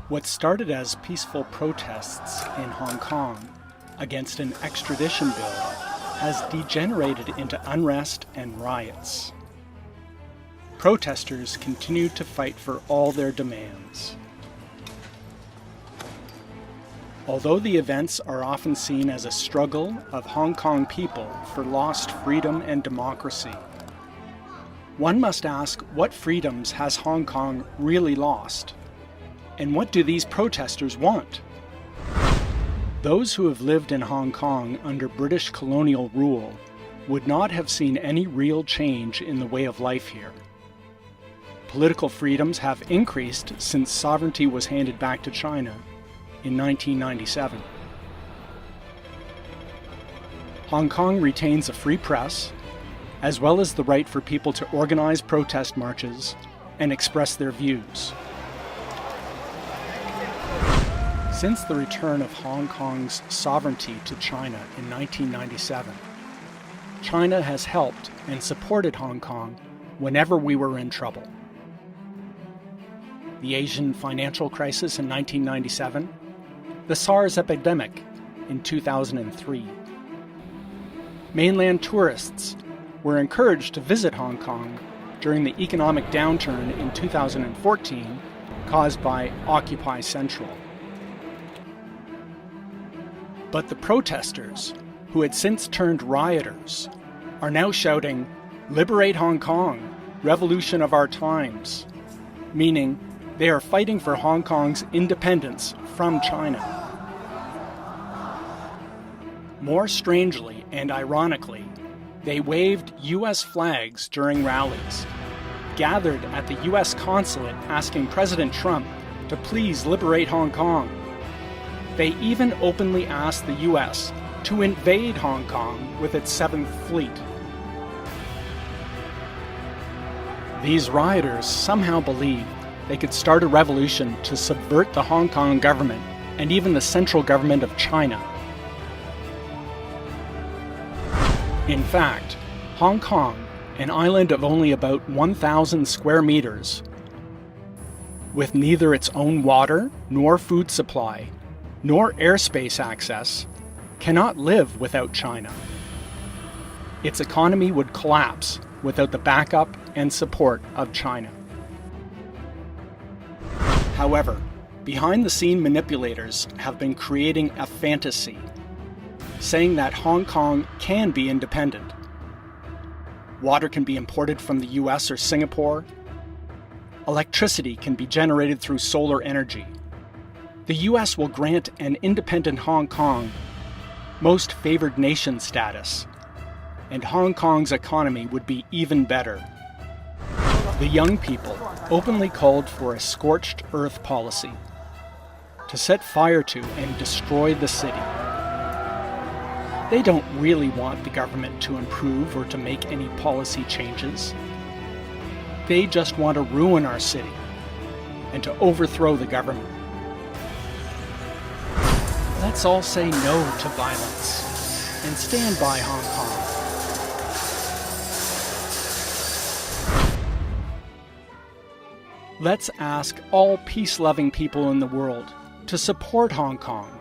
What started as peaceful protests in Hong Kong against an extradition bill has degenerated into unrest and riots. Protesters continue to fight for all their demands. Although the events are often seen as a struggle of Hong Kong people for lost freedom and democracy, one must ask, what freedoms has Hong Kong really lost? And what do these protesters want? Those who have lived in Hong Kong under British colonial rule would not have seen any real change in the way of life here. Political freedoms have increased since sovereignty was handed back to China in 1997. Hong Kong retains a free press, as well as the right for people to organize protest marches and express their views. Since the return of Hong Kong's sovereignty to China in 1997, China has helped and supported Hong Kong whenever we were in trouble. The Asian financial crisis in 1997, the SARS epidemic in 2003. Mainland tourists were encouraged to visit Hong Kong during the economic downturn in 2014 caused by Occupy Central. But the protesters, who had since turned rioters, are now shouting, "Liberate Hong Kong, revolution of our times," meaning they are fighting for Hong Kong's independence from China. More strangely and ironically, they waved U.S. flags during rallies, gathered at the U.S. consulate asking President Trump to please liberate Hong Kong. They even openly asked the U.S. to invade Hong Kong with its 7th Fleet. These rioters somehow believed they could start a revolution to subvert the Hong Kong government and even the central government of China. In fact, Hong Kong, an island of only about 1,000 square meters, with neither its own water nor food supply, nor airspace access, cannot live without China. Its economy would collapse without the backup and support of China. However, behind-the-scene manipulators have been creating a fantasy, saying that Hong Kong can be independent. Water can be imported from the US or Singapore. Electricity can be generated through solar energy. The US will grant an independent Hong Kong most favored nation status, and Hong Kong's economy would be even better. The young people openly called for a scorched earth policy, to set fire to and destroy the city. They don't really want the government to improve or to make any policy changes. They just want to ruin our city and to overthrow the government. Let's all say no to violence and stand by Hong Kong. Let's ask all peace-loving people in the world to support Hong Kong